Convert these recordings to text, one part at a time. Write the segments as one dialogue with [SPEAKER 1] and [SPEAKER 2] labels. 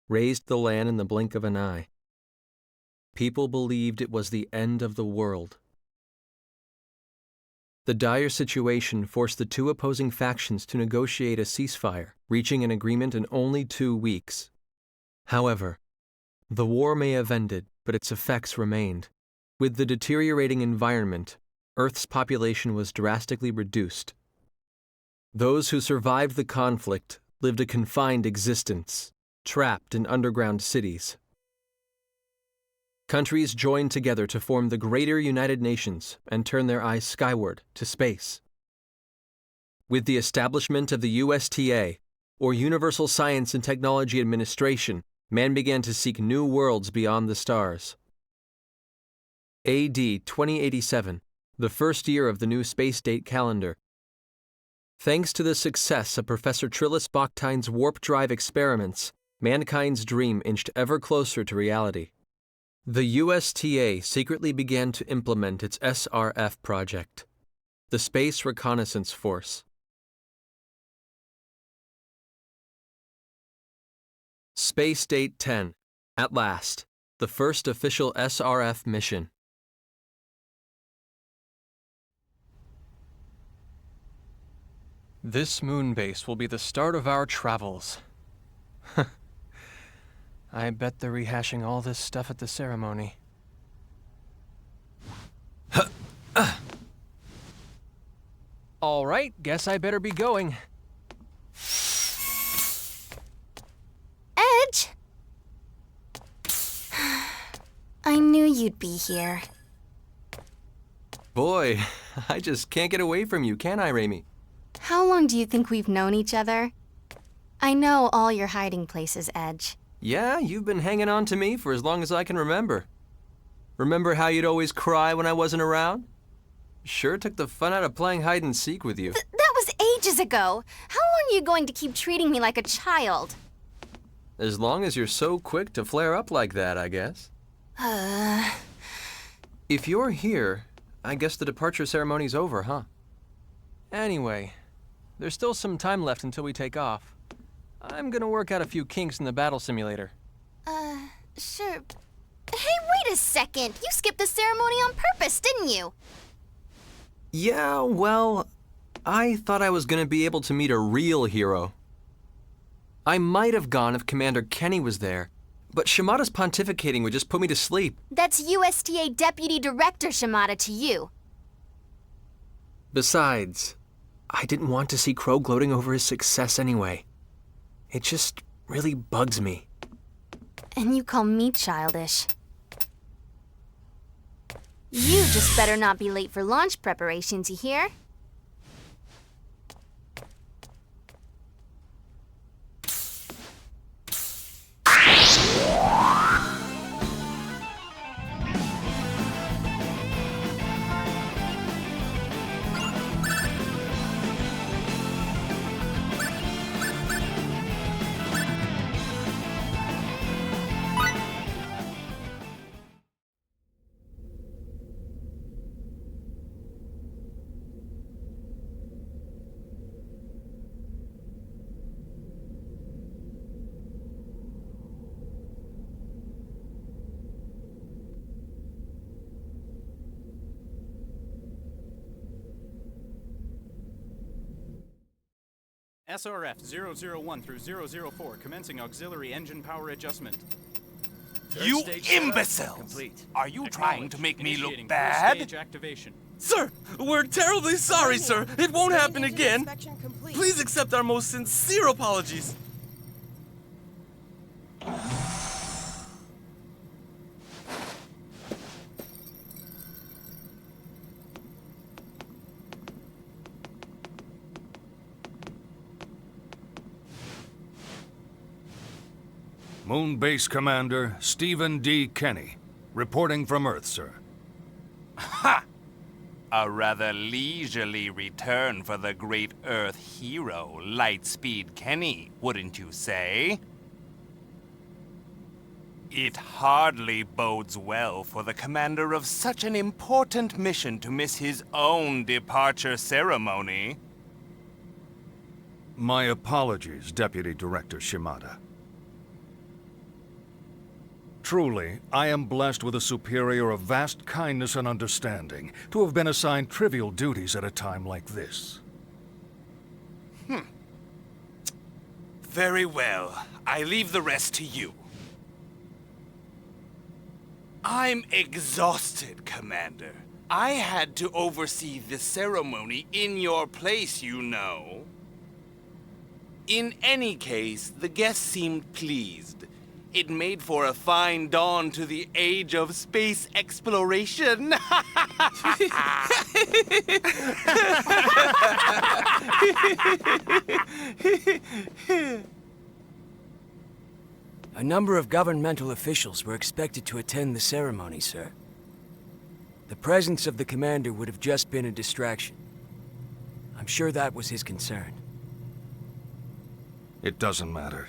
[SPEAKER 1] razed the land in the blink of an eye. People believed it was the end of the world. The dire situation forced the two opposing factions to negotiate a ceasefire, reaching an agreement in only 2 weeks. However, the war may have ended, but its effects remained. With the deteriorating environment, Earth's population was drastically reduced. Those who survived the conflict lived a confined existence, trapped in underground cities. Countries joined together to form the Greater United Nations and turn their eyes skyward to space. With the establishment of the USTA, or Universal Science and Technology Administration, man began to seek new worlds beyond the stars. AD 2087, the first year of the new space date calendar. Thanks to the success of Professor Trillis Bachtine's warp drive experiments, mankind's dream inched ever closer to reality. The USTA secretly began to implement its SRF project, the Space Reconnaissance Force. Space Date 10, at last, the first official SRF mission. This moon base will be the start of our travels. I bet they're rehashing all this stuff at the ceremony. All right, guess I better be going.
[SPEAKER 2] Edge? I knew you'd be here.
[SPEAKER 1] Boy, I just can't get away from you, can I, Raimi?
[SPEAKER 2] How long do you think we've known each other? I know all your hiding places, Edge.
[SPEAKER 1] Yeah, you've been hanging on to me for as long as I can remember. Remember how you'd always cry when I wasn't around? Sure took the fun out of playing hide and seek with you.
[SPEAKER 2] That was ages ago. How long are you going to keep treating me like a child?
[SPEAKER 1] As long as you're so quick to flare up like that, I guess. If you're here, I guess the departure ceremony's over, huh? Anyway, there's still some time left until we take off. I'm gonna work out a few kinks in the battle simulator.
[SPEAKER 2] Sure. Hey, wait a second! You skipped the ceremony on purpose, didn't you?
[SPEAKER 1] Yeah, well, I thought I was gonna be able to meet a real hero. I might have gone if Commander Kenny was there, but Shimada's pontificating would just put me to sleep.
[SPEAKER 2] That's USTA Deputy Director Shimada to you.
[SPEAKER 1] Besides, I didn't want to see Crow gloating over his success anyway. It just really bugs me.
[SPEAKER 2] And you call me childish. You just better not be late for launch preparations, you hear?
[SPEAKER 3] SRF 001 through 004, commencing auxiliary engine power adjustment.
[SPEAKER 4] You imbecile! Are you trying to make me look bad?
[SPEAKER 3] Activation.
[SPEAKER 4] Sir, we're terribly sorry, sir. It won't happen again. Please accept our most sincere apologies.
[SPEAKER 5] Moon Base Commander Stephen D. Kenny, reporting from Earth, sir.
[SPEAKER 4] Ha! A rather leisurely return for the great Earth hero, Lightspeed Kenny, wouldn't you say? It hardly bodes well for the commander of such an important mission to miss his own departure ceremony.
[SPEAKER 5] My apologies, Deputy Director Shimada. Truly, I am blessed with a superior of vast kindness and understanding to have been assigned trivial duties at a time like this.
[SPEAKER 4] Very well. I leave the rest to you. I'm exhausted, Commander. I had to oversee the ceremony in your place, you know. In any case, the guests seemed pleased. It made for a fine dawn to the age of space exploration.
[SPEAKER 6] A number of governmental officials were expected to attend the ceremony, sir. The presence of the commander would have just been a distraction. I'm sure that was his concern.
[SPEAKER 5] It doesn't matter.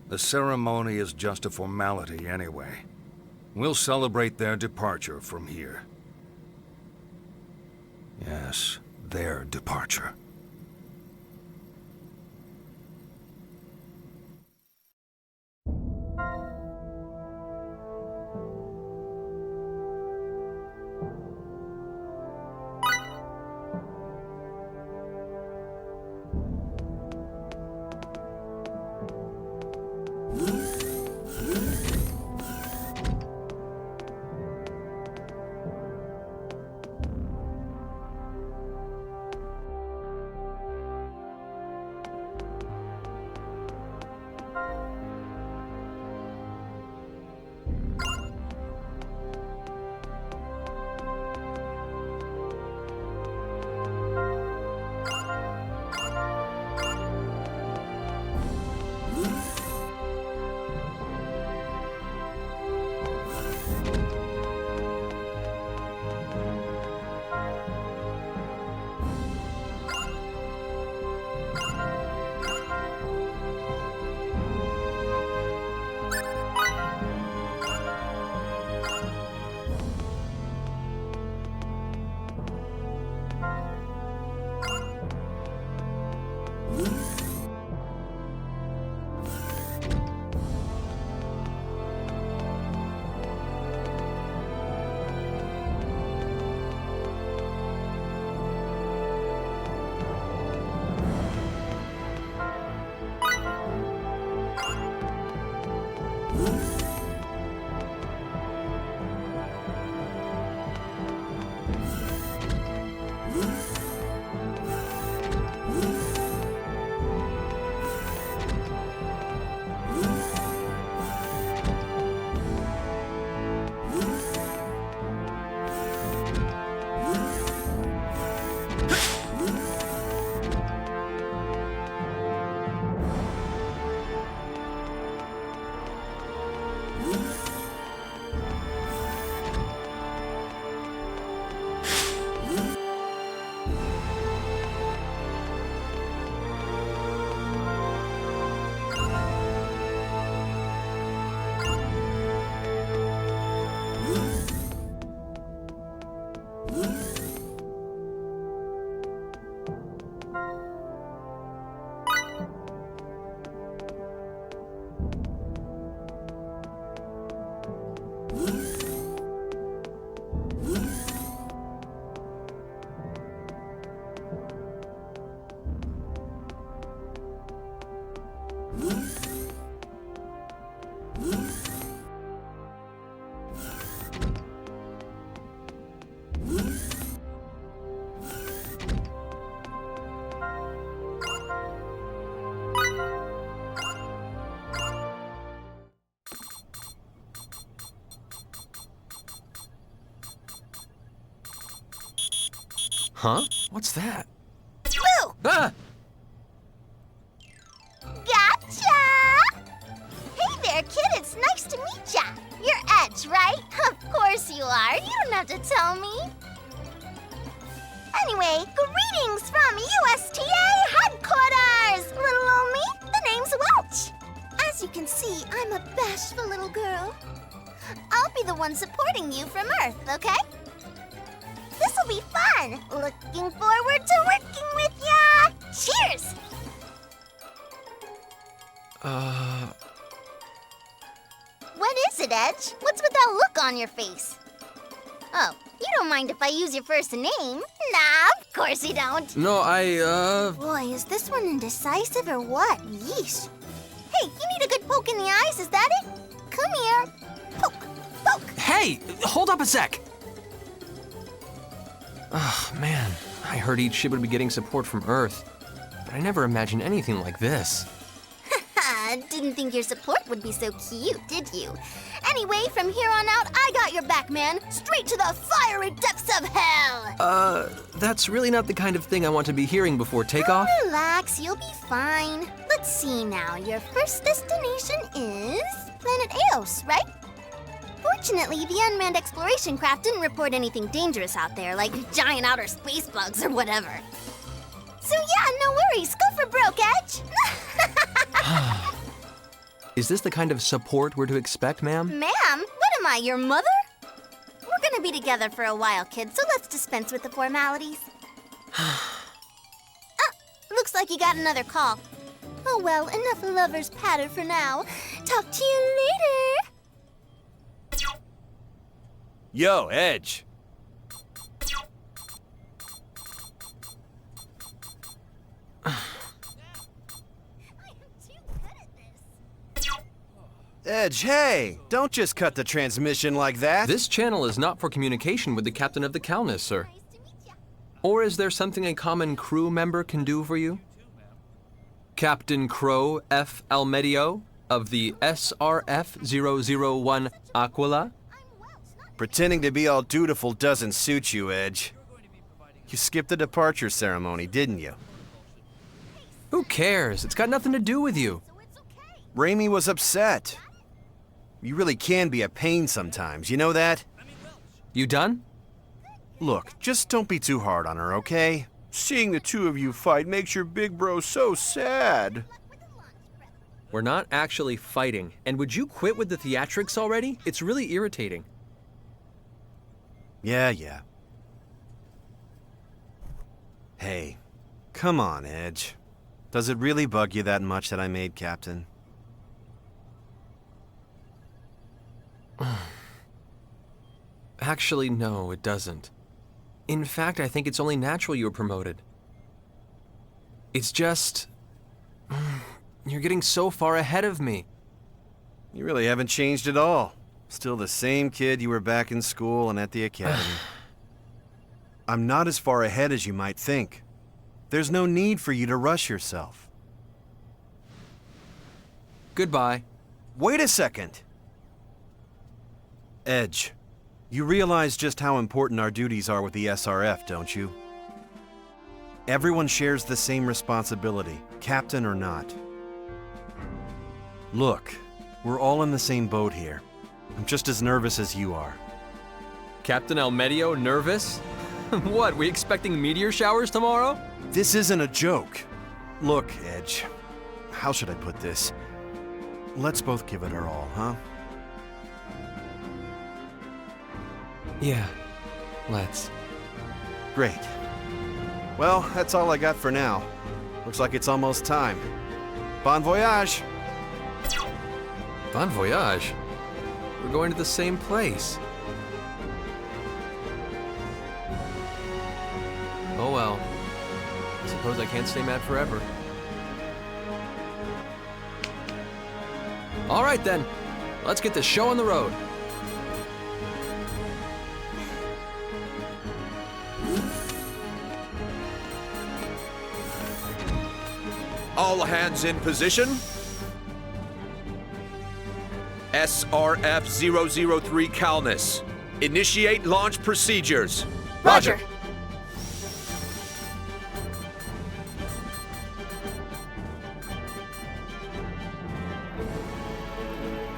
[SPEAKER 5] The ceremony is just a formality anyway. We'll celebrate their departure from here. Yes, their departure.
[SPEAKER 1] Huh? What's that?
[SPEAKER 2] Woo!
[SPEAKER 1] Ah!
[SPEAKER 2] Gotcha! Hey there, kid. It's nice to meet ya. You're Edge, right? Of course you are. You don't have to tell me. Anyway, greetings from USTA headquarters! Little old me, the name's Welch. As you can see, I'm a bashful little girl. I'll be the one supporting you from Earth, okay? This'll be fun. Looking forward to working with ya. Cheers! is it, Edge? What's with that look on your face? Oh, you don't mind if I use your first name? Nah, of course you don't.
[SPEAKER 1] No,
[SPEAKER 2] Boy, is this one indecisive or what? Yeesh. Hey, you need a good poke in the eyes, is that it? Come here. Poke, poke.
[SPEAKER 1] Hey, hold up a sec. Oh, man. I heard each ship would be getting support from Earth, but I never imagined anything like this.
[SPEAKER 2] Didn't think your support would be so cute, did you? Anyway, from here on out, I got your back, man. Straight to the fiery depths of hell.
[SPEAKER 1] That's really not the kind of thing I want to be hearing before takeoff.
[SPEAKER 2] Relax, you'll be fine. Let's see now. Your first destination is planet Eos, right? Fortunately, the unmanned exploration craft didn't report anything dangerous out there, like giant outer space bugs or whatever. So yeah, no worries. Go for broke, Edge.
[SPEAKER 1] Is this the kind of support we're to expect, ma'am?
[SPEAKER 2] Ma'am? What am I, your mother? We're gonna be together for a while, kid, so let's dispense with the formalities. Looks like you got another call. Oh well, enough lovers patter for now. Talk to you later.
[SPEAKER 7] Yo, Edge. Edge, hey! Don't just cut the transmission like that.
[SPEAKER 1] This channel is not for communication with the captain of the Calnus, sir. Or is there something a common crew member can do for you? Captain Crow F. Almedio of the SRF-001 Aquila?
[SPEAKER 7] Pretending to be all dutiful doesn't suit you, Edge. You skipped the departure ceremony, didn't you?
[SPEAKER 1] Who cares? It's got nothing to do with you.
[SPEAKER 7] Raimi was upset. You really can be a pain sometimes, you know that?
[SPEAKER 1] You done?
[SPEAKER 7] Look, just don't be too hard on her, okay? Seeing the two of you fight makes your big bro so sad.
[SPEAKER 1] We're not actually fighting, and would you quit with the theatrics already? It's really irritating.
[SPEAKER 7] Yeah. Hey, come on, Edge. Does it really bug you that much that I made captain?
[SPEAKER 1] Actually, no, it doesn't. In fact, I think it's only natural you were promoted. It's just... You're getting so far ahead of me.
[SPEAKER 7] You really haven't changed at all. Still the same kid you were back in school and at the academy. I'm not as far ahead as you might think. There's no need for you to rush yourself.
[SPEAKER 1] Goodbye.
[SPEAKER 7] Wait a second! Edge, you realize just how important our duties are with the SRF, don't you? Everyone shares the same responsibility, captain or not. Look, we're all in the same boat here. I'm just as nervous as you are.
[SPEAKER 1] Captain Almedio nervous? What, we expecting meteor showers tomorrow?
[SPEAKER 7] This isn't a joke. Look, Edge, how should I put this? Let's both give it our all, huh?
[SPEAKER 1] Yeah, let's.
[SPEAKER 7] Great. Well, that's all I got for now. Looks like it's almost time. Bon voyage!
[SPEAKER 1] Bon voyage. We're going to the same place. Oh well. I suppose I can't stay mad forever. All right then. Let's get the show on the road.
[SPEAKER 8] All hands in position. SRF-003 Calnus. Initiate launch procedures.
[SPEAKER 2] Roger.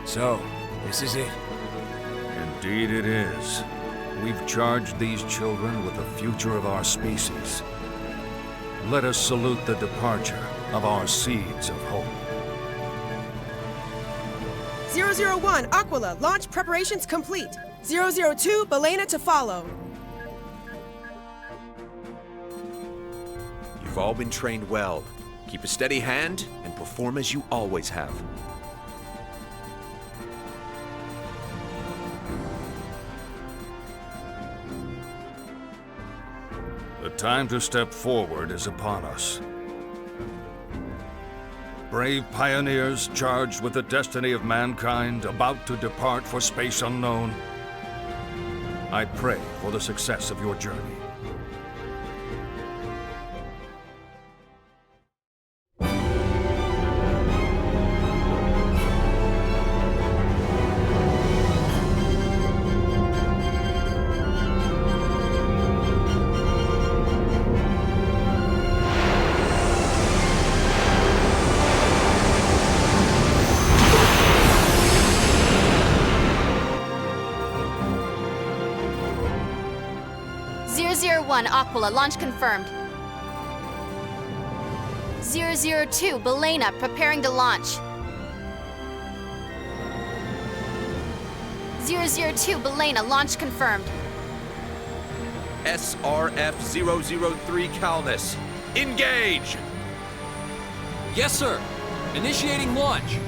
[SPEAKER 6] So, this is it.
[SPEAKER 5] Indeed it is. We've charged these children with the future of our species. Let us salute the departure of our seeds of hope.
[SPEAKER 9] 001, Aquila, launch preparations complete. 002, Belena to follow.
[SPEAKER 8] You've all been trained well. Keep a steady hand and perform as you always have.
[SPEAKER 5] time to step forward is upon us. Brave pioneers charged with the destiny of mankind, about to depart for space unknown. I pray for the success of your journey.
[SPEAKER 10] Aquila, launch confirmed. 002, Belena, preparing to launch. 002, Belena, launch confirmed.
[SPEAKER 8] SRF-003 Calnus, engage!
[SPEAKER 11] Yes, sir. Initiating launch.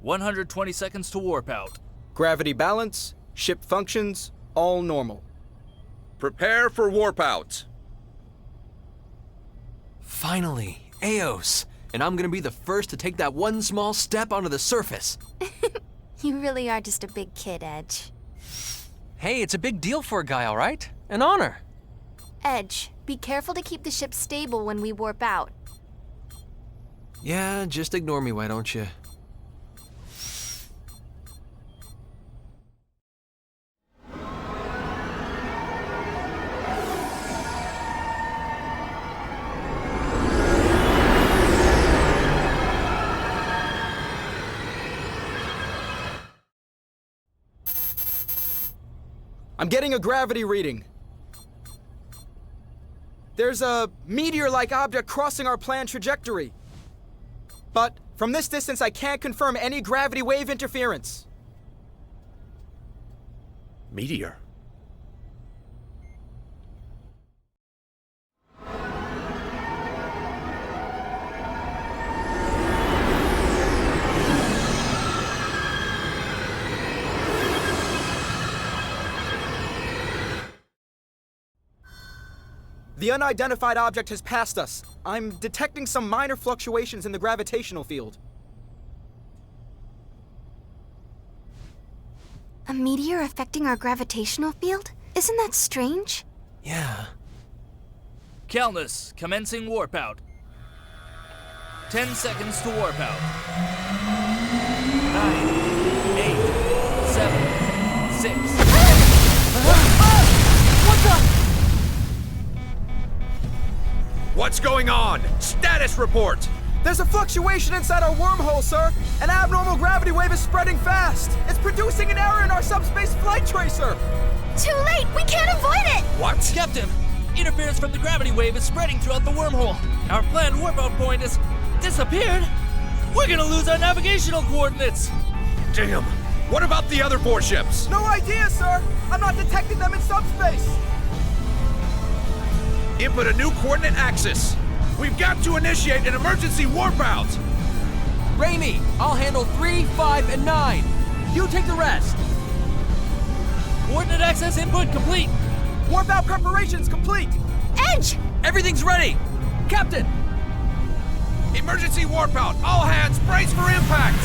[SPEAKER 12] "120 seconds to warp out.
[SPEAKER 13] Gravity balance, ship functions, all normal.
[SPEAKER 8] Prepare for warp out.
[SPEAKER 11] Finally, Eos. And I'm gonna be the first to take that one small step onto the surface.
[SPEAKER 10] You really are just a big kid, Edge.
[SPEAKER 11] Hey, it's a big deal for a guy, all right? An honor.
[SPEAKER 10] Edge, be careful to keep the ship stable when we warp out.
[SPEAKER 1] Yeah, just ignore me, why don't you?
[SPEAKER 13] I'm getting a gravity reading. There's a meteor-like object crossing our planned trajectory. But from this distance, I can't confirm any gravity wave interference.
[SPEAKER 8] Meteor?
[SPEAKER 13] The unidentified object has passed us. I'm detecting some minor fluctuations in the gravitational field.
[SPEAKER 10] A meteor affecting our gravitational field? Isn't that strange?
[SPEAKER 1] Yeah.
[SPEAKER 12] Calnus, commencing warp out. 10 seconds to warp out. 9, 8, 7, 6.
[SPEAKER 10] What the?
[SPEAKER 8] What's going on? Status report!
[SPEAKER 13] There's a fluctuation inside our wormhole, sir! An abnormal gravity wave is spreading fast! It's producing an error in our subspace flight tracer!
[SPEAKER 2] Too late! We can't avoid it!
[SPEAKER 8] What?
[SPEAKER 12] Captain, interference from the gravity wave is spreading throughout the wormhole. Our planned warp out point has disappeared. We're gonna lose our navigational coordinates.
[SPEAKER 8] Damn! What about the other 4 ships?
[SPEAKER 13] No idea, sir! I'm not detecting them in subspace!
[SPEAKER 8] Input a new coordinate axis. We've got to initiate an emergency warp out.
[SPEAKER 11] Raimi, I'll handle 3, 5, and 9. You take the rest.
[SPEAKER 12] Coordinate access input complete.
[SPEAKER 13] Warp out preparations complete!
[SPEAKER 2] Edge!
[SPEAKER 12] Everything's ready! Captain!
[SPEAKER 8] Emergency warp out! All hands, brace for impact!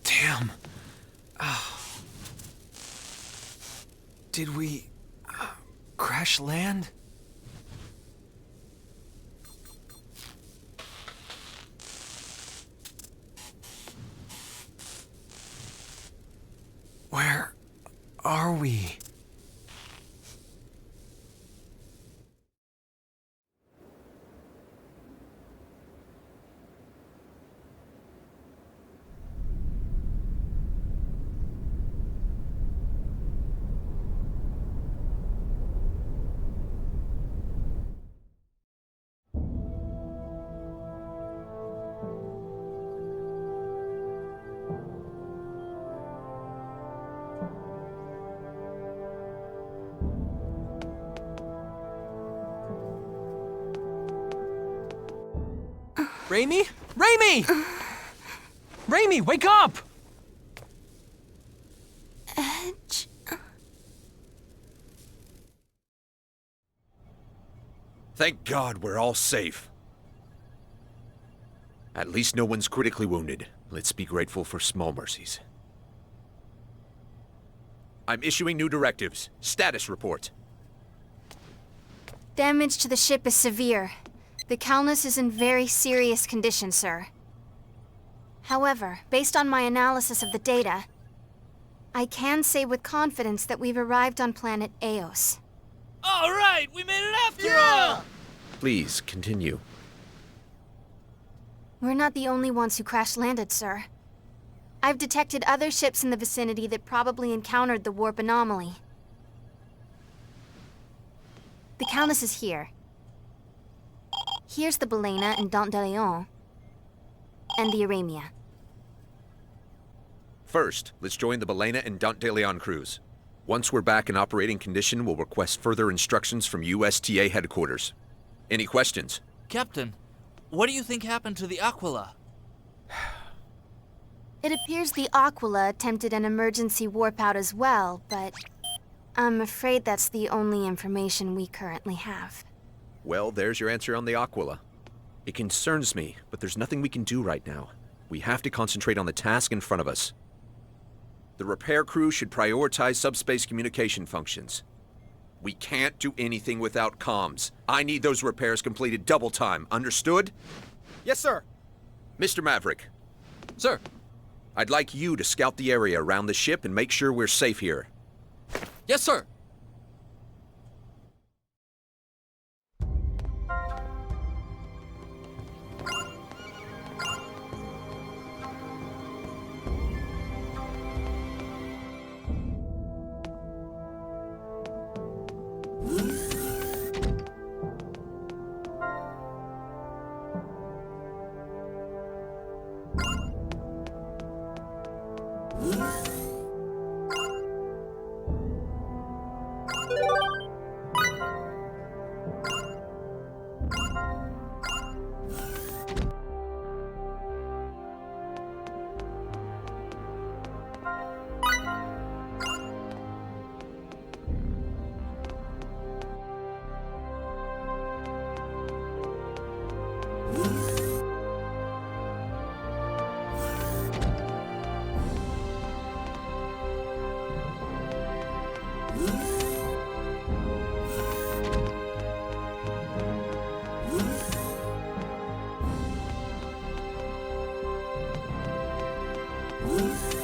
[SPEAKER 11] Damn. Did we crash land? Where are we? Raimi? Raimi! Raimi, wake up!
[SPEAKER 10] Edge.
[SPEAKER 8] Thank God we're all safe. At least no one's critically wounded. Let's be grateful for small mercies. I'm issuing new directives. Status report.
[SPEAKER 10] Damage to the ship is severe. The Calnus is in very serious condition, sir. However, based on my analysis of the data, I can say with confidence that we've arrived on planet Eos.
[SPEAKER 12] All right, we made it after all!
[SPEAKER 8] Please, continue.
[SPEAKER 10] We're not the only ones who crash-landed, sir. I've detected other ships in the vicinity that probably encountered the warp anomaly. The Calnus is here. Here's the Balena and Dante de Leon, and the Aramia.
[SPEAKER 8] First, let's join the Balena and Dante de Leon crews. Once we're back in operating condition, we'll request further instructions from USTA headquarters. Any questions?
[SPEAKER 12] Captain, what do you think happened to the Aquila?
[SPEAKER 10] It appears the Aquila attempted an emergency warp out as well, but I'm afraid that's the only information we currently have.
[SPEAKER 8] Well, there's your answer on the Aquila. It concerns me, but there's nothing we can do right now. We have to concentrate on the task in front of us. The repair crew should prioritize subspace communication functions. We can't do anything without comms. I need those repairs completed double time, understood?
[SPEAKER 13] Yes, sir.
[SPEAKER 8] Mr. Maverick.
[SPEAKER 11] Sir.
[SPEAKER 8] I'd like you to scout the area around the ship and make sure we're safe here.
[SPEAKER 11] Yes, sir.
[SPEAKER 14] Looooong.